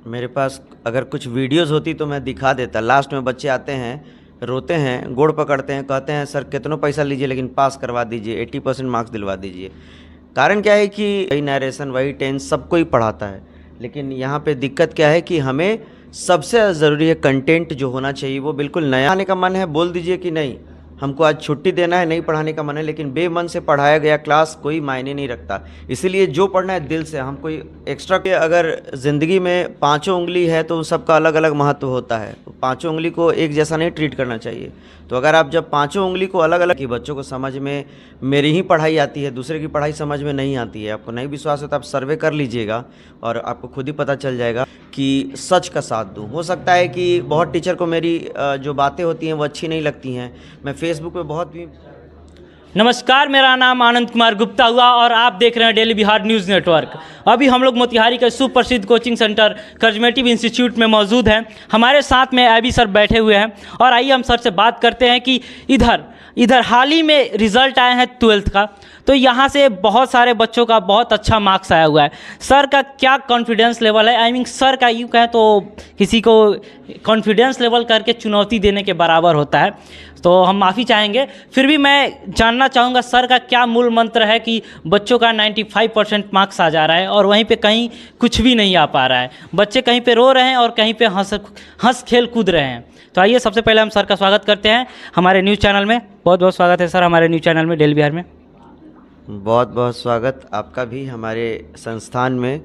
मेरे पास अगर कुछ वीडियोस होती तो मैं दिखा देता। लास्ट में बच्चे आते हैं, रोते हैं, गोड़ पकड़ते हैं, कहते हैं सर कितना पैसा लीजिए लेकिन पास करवा दीजिए, 80% मार्क्स दिलवा दीजिए। कारण क्या है कि वही नरेशन, वही टेंस सबको ही पढ़ाता है, लेकिन यहाँ पे दिक्कत क्या है कि हमें सबसे ज़रूरी है कंटेंट जो होना चाहिए वो बिल्कुल नया। आने का मन है बोल दीजिए कि नहीं हमको आज छुट्टी देना है, नहीं पढ़ाने का मन है, लेकिन बेमन से पढ़ाया गया क्लास कोई मायने नहीं रखता। इसीलिए जो पढ़ना है दिल से, हम कोई एक्स्ट्रा। अगर ज़िंदगी में पांचों उंगली है तो सबका अलग अलग महत्व होता है, पांचों उंगली को एक जैसा नहीं ट्रीट करना चाहिए। तो अगर आप जब पांचों उंगली को अलग अलग, कि बच्चों को समझ में मेरी ही पढ़ाई आती है, दूसरे की पढ़ाई समझ में नहीं आती है, आपको नहीं विश्वास है तो आप सर्वे कर लीजिएगा और आपको खुद ही पता चल जाएगा कि सच का साथ दूँ। हो सकता है कि बहुत टीचर को मेरी जो बातें होती हैं वो अच्छी नहीं लगती हैं, मैं फेसबुक पे बहुत भी। नमस्कार, मेरा नाम आनंद कुमार गुप्ता हुआ और आप देख रहे हैं डेली बिहार न्यूज़ नेटवर्क। अभी हम लोग मोतिहारी के सुप्रसिद्ध कोचिंग सेंटर कर्जमेटिव इंस्टीट्यूट में मौजूद हैं। हमारे साथ में एबी सर बैठे हुए हैं और आइए हम सर से बात करते हैं कि इधर हाल ही में रिज़ल्ट आए हैं 12th का, तो यहाँ से बहुत सारे बच्चों का बहुत अच्छा मार्क्स आया हुआ है। सर का क्या कॉन्फिडेंस लेवल है? आई मीन सर का यूँ कहें तो किसी को कॉन्फिडेंस लेवल करके चुनौती देने के बराबर होता है, तो हम माफ़ी चाहेंगे। फिर भी मैं जानना चाहूँगा सर का क्या मूल मंत्र है कि बच्चों का 95% मार्क्स आ जा रहा है और वहीं पे कहीं कुछ भी नहीं आ पा रहा है, बच्चे कहीं पे रो रहे हैं और कहीं पे हंस खेल कूद रहे हैं। तो आइए सबसे पहले हम सर का स्वागत करते हैं हमारे न्यूज़ चैनल में। बहुत बहुत स्वागत है सर हमारे न्यूज़ चैनल में, डेली बिहार में। बहुत बहुत स्वागत आपका भी हमारे संस्थान में।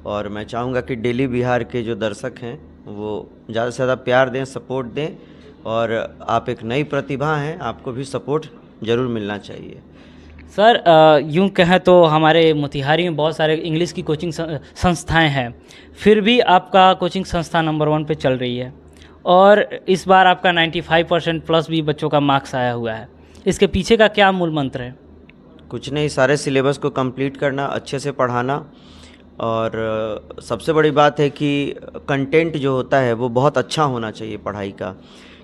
और मैं चाहूँगा कि डेली बिहार के जो दर्शक हैं वो ज़्यादा से ज़्यादा प्यार दें, सपोर्ट दें, और आप एक नई प्रतिभा हैं, आपको भी सपोर्ट ज़रूर मिलना चाहिए। सर यूँ कहें तो हमारे मोतिहारी में बहुत सारे इंग्लिश की कोचिंग संस्थाएं हैं, फिर भी आपका कोचिंग संस्था नंबर 1 पे चल रही है और इस बार आपका 95% प्लस भी बच्चों का मार्क्स आया हुआ है। इसके पीछे का क्या मूल मंत्र है? कुछ नहीं, सारे सिलेबस को कंप्लीट करना, अच्छे से पढ़ाना, और सबसे बड़ी बात है कि कंटेंट जो होता है वो बहुत अच्छा होना चाहिए पढ़ाई का,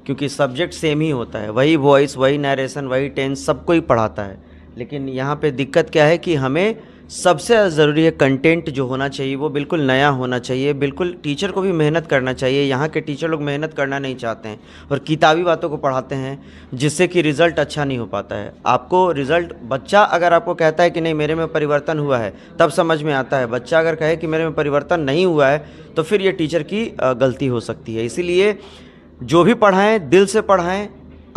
क्योंकि सब्जेक्ट सेम ही होता है, वही वॉइस, वही नरेशन, वही टेंस सबको ही पढ़ाता है। लेकिन यहाँ पे दिक्कत क्या है कि हमें सबसे ज़रूरी है कंटेंट जो होना चाहिए वो बिल्कुल नया होना चाहिए। बिल्कुल टीचर को भी मेहनत करना चाहिए। यहाँ के टीचर लोग मेहनत करना नहीं चाहते हैं और किताबी बातों को पढ़ाते हैं, जिससे कि रिज़ल्ट अच्छा नहीं हो पाता है। आपको रिज़ल्ट, बच्चा अगर आपको कहता है कि नहीं मेरे में परिवर्तन हुआ है तब समझ में आता है। बच्चा अगर कहे कि मेरे में परिवर्तन नहीं हुआ है तो फिर ये टीचर की गलती हो सकती है। इसीलिए जो भी पढ़ाएं दिल से पढ़ाएं।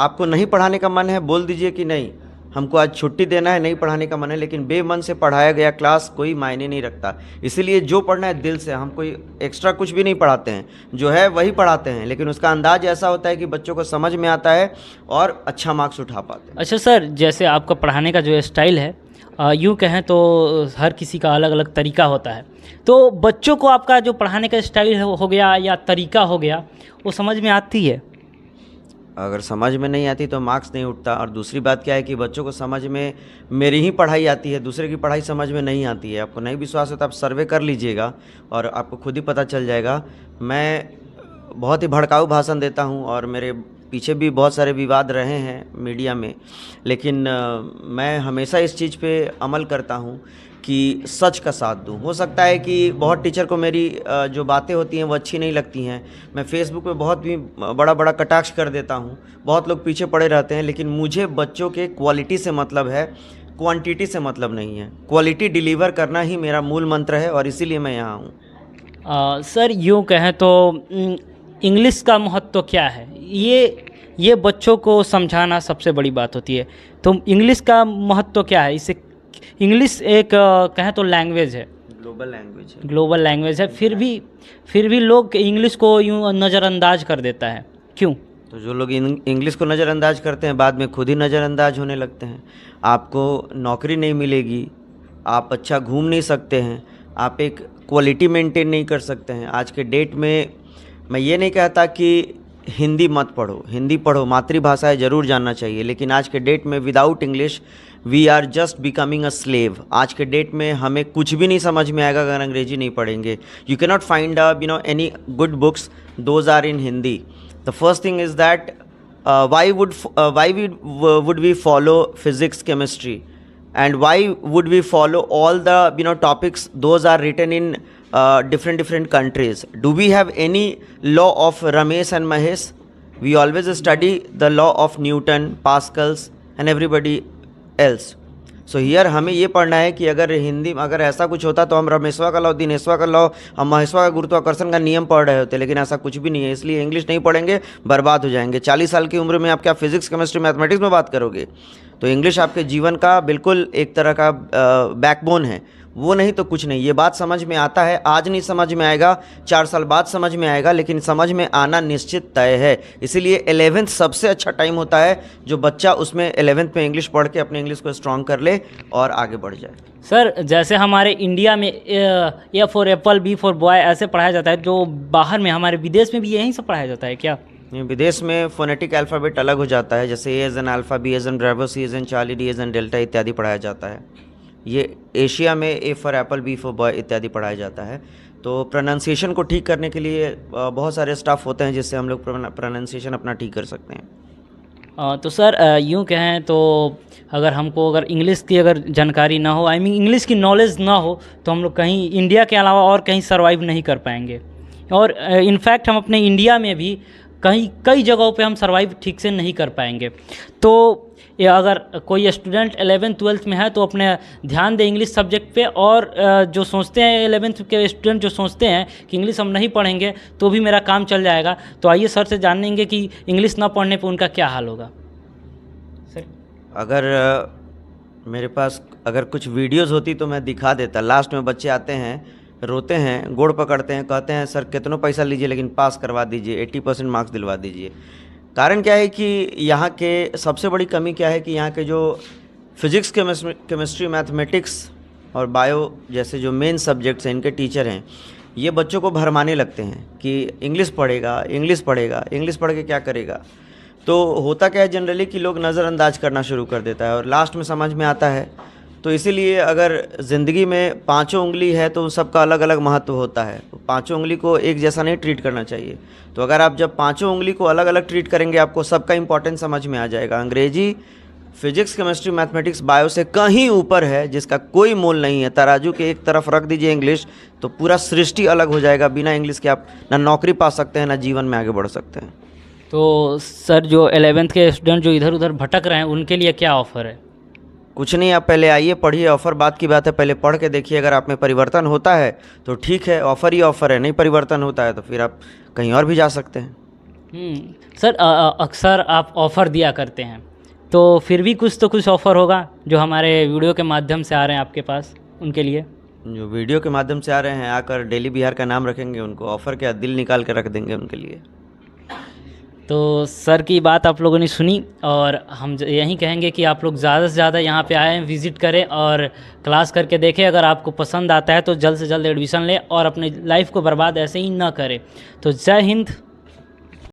आपको नहीं पढ़ाने का मन है बोल दीजिए कि नहीं हमको आज छुट्टी देना है, नहीं पढ़ाने का मन है, लेकिन बेमन से पढ़ाया गया क्लास कोई मायने नहीं रखता। इसीलिए जो पढ़ना है दिल से, हम कोई एक्स्ट्रा कुछ भी नहीं पढ़ाते हैं, जो है वही पढ़ाते हैं, लेकिन उसका अंदाज ऐसा होता है कि बच्चों को समझ में आता है और अच्छा मार्क्स उठा पाते हैं। अच्छा सर, जैसे आपका पढ़ाने का जो स्टाइल है, यूँ कहें तो हर किसी का अलग अलग तरीका होता है, तो बच्चों को आपका जो पढ़ाने का स्टाइल हो गया या तरीका हो गया वो समझ में आती है? अगर समझ में नहीं आती तो मार्क्स नहीं उठता। और दूसरी बात क्या है कि बच्चों को समझ में मेरी ही पढ़ाई आती है, दूसरे की पढ़ाई समझ में नहीं आती है। आपको नहीं विश्वास है तो आप सर्वे कर लीजिएगा और आपको खुद ही पता चल जाएगा। मैं बहुत ही भड़काऊ भाषण देता हूं और मेरे पीछे भी बहुत सारे विवाद रहे हैं मीडिया में, लेकिन मैं हमेशा इस चीज़ पे अमल करता हूं कि सच का साथ दूं। हो सकता है कि बहुत टीचर को मेरी जो बातें होती हैं वो अच्छी नहीं लगती हैं, मैं फेसबुक पे बहुत भी बड़ा बड़ा कटाक्ष कर देता हूं, बहुत लोग पीछे पड़े रहते हैं, लेकिन मुझे बच्चों के क्वालिटी से मतलब है, क्वांटिटी से मतलब नहीं है। क्वालिटी डिलीवर करना ही मेरा मूल मंत्र है और इसीलिए मैं यहाँ हूँ। सर यूँ कहें तो इंग्लिश का महत्व क्या है, ये बच्चों को समझाना सबसे बड़ी बात होती है। तो इंग्लिश का महत्व क्या है? इससे इंग्लिश एक कहें तो लैंग्वेज है, ग्लोबल लैंग्वेज है, फिर भी लोग इंग्लिश को यूँ नज़रअंदाज कर देता है, क्यों? तो जो लोग इंग्लिश को नज़रअंदाज करते हैं बाद में खुद ही नज़रअंदाज होने लगते हैं। आपको नौकरी नहीं मिलेगी, आप अच्छा घूम नहीं सकते हैं, आप एक क्वालिटी मेंटेन नहीं कर सकते हैं। आज के डेट में मैं ये नहीं कहता कि हिंदी मत पढ़ो, हिंदी पढ़ो, मातृभाषाएं ज़रूर जानना चाहिए, लेकिन आज के डेट में without English we are just becoming a slave. आज के डेट में हमें कुछ भी नहीं समझ में आएगा अगर अंग्रेजी नहीं पढ़ेंगे। You can not find any good books, those are in Hindi. The first thing is that why would we follow physics, chemistry, and why would we follow all the topics those are written in different countries. Do we have any law of Ramesh and Mahesh? We always study the law of Newton, Pascals and everybody else. So here हमें ये पढ़ना है कि अगर हिंदी में अगर ऐसा कुछ होता तो हम रमेशवा का लॉ, दिनेशवा का लॉ, हम महेशवा का गुरुत्वाकर्षण का नियम पढ़ रहे होते, लेकिन ऐसा कुछ भी नहीं है। इसलिए इंग्लिश नहीं पढ़ेंगे, बर्बाद हो जाएंगे। 40 साल की उम्र में आप क्या फिजिक्स, केमिस्ट्री, मैथमेटिक्स में बात करोगे? तो इंग्लिश आपके जीवन का बिल्कुल एक तरह का बैकबोन है, वो नहीं तो कुछ नहीं। ये बात समझ में आता है, आज नहीं समझ में आएगा, 4 साल बाद समझ में आएगा, लेकिन समझ में आना निश्चित तय है। इसीलिए 11th सबसे अच्छा टाइम होता है जो बच्चा उसमें 11th में इंग्लिश पढ़ के अपने इंग्लिश को स्ट्रॉन्ग कर ले और आगे बढ़ जाए। सर, जैसे हमारे इंडिया में A for apple, B for boy ऐसे पढ़ाया जाता है, जो बाहर में हमारे विदेश में भी यहीं से पढ़ाया जाता है क्या? विदेश में फोनेटिक अल्फ़ाबेट अलग हो जाता है, जैसे A as in alpha, B as in bravo, C as in Charlie, D as in delta इत्यादि पढ़ाया जाता है। ये एशिया में A for apple, B for boy इत्यादि पढ़ाया जाता है। तो प्रोनाउंसिएशन को ठीक करने के लिए बहुत सारे स्टाफ होते हैं जिससे हम लोग प्रोनाउंसिएशन अपना ठीक कर सकते हैं। तो सर, यूँ कहें तो अगर इंग्लिश की अगर जानकारी ना हो, इंग्लिश की नॉलेज ना हो, तो हम लोग कहीं इंडिया के अलावा और कहीं सर्वाइव नहीं कर पाएंगे। और इनफैक्ट हम अपने इंडिया में भी कई जगहों पे हम सर्वाइव ठीक से नहीं कर पाएंगे। तो ये अगर कोई स्टूडेंट 11th 12th में है तो अपने ध्यान दे इंग्लिश सब्जेक्ट पे, और जो सोचते हैं 11th के स्टूडेंट जो सोचते हैं कि इंग्लिश हम नहीं पढ़ेंगे तो भी मेरा काम चल जाएगा, तो आइए सर से जानेंगे कि इंग्लिश ना पढ़ने पे उनका क्या हाल होगा। सर, अगर मेरे पास अगर कुछ वीडियोस होती तो मैं दिखा देता। लास्ट में बच्चे आते हैं, रोते हैं, गोड़ पकड़ते हैं, कहते हैं सर कितनों पैसा लीजिए लेकिन पास करवा दीजिए, 80% मार्क्स दिलवा दीजिए। कारण क्या है कि यहाँ के सबसे बड़ी कमी क्या है कि यहाँ के जो फिज़िक्स, केमिस्ट्री, मैथमेटिक्स और बायो जैसे जो मेन सब्जेक्ट्स हैं, इनके टीचर हैं, ये बच्चों को भरमाने लगते हैं कि इंग्लिश पढ़ेगा, इंग्लिश पढ़ेगा, इंग्लिश पढ़ के क्या करेगा। तो होता क्या है जनरली कि लोग नज़रअंदाज करना शुरू कर देता है और लास्ट में समझ में आता है। तो इसीलिए अगर ज़िंदगी में 5 उंगली है तो सबका अलग अलग महत्व होता है। 5 उंगली को एक जैसा नहीं ट्रीट करना चाहिए। तो अगर आप जब 5 उंगली को अलग अलग ट्रीट करेंगे, आपको सबका इंपॉर्टेंस समझ में आ जाएगा। अंग्रेजी, फिजिक्स, केमिस्ट्री, मैथमेटिक्स, बायो से कहीं ऊपर है, जिसका कोई मोल नहीं है। तराजू के एक तरफ रख दीजिए इंग्लिश तो पूरा सृष्टि अलग हो जाएगा। बिना इंग्लिश के आप ना नौकरी पा सकते हैं, ना जीवन में आगे बढ़ सकते हैं। तो सर, जो 11th के स्टूडेंट जो इधर उधर भटक रहे हैं उनके लिए क्या ऑफ़र है? कुछ नहीं, आप पहले आइए, पढ़िए। ऑफ़र बात की बात है, पहले पढ़ के देखिए। अगर आप में परिवर्तन होता है तो ठीक है, ऑफ़र ही ऑफ़र है। नहीं परिवर्तन होता है तो फिर आप कहीं और भी जा सकते हैं। सर, अक्सर आप ऑफ़र दिया करते हैं, तो फिर भी कुछ तो कुछ ऑफ़र होगा जो हमारे वीडियो के माध्यम से आ रहे हैं आपके पास, उनके लिए। जो वीडियो के माध्यम से आ रहे हैं, आकर डेली बिहार का नाम रखेंगे, उनको ऑफ़र क्या, दिल निकाल के रख देंगे उनके लिए। तो सर की बात आप लोगों ने सुनी, और हम यही कहेंगे कि आप लोग ज़्यादा से ज़्यादा यहाँ पे आएँ, विज़िट करें और क्लास करके देखें। अगर आपको पसंद आता है तो जल्द से जल्द एडमिशन लें और अपनी लाइफ को बर्बाद ऐसे ही ना करें। तो जय हिंद।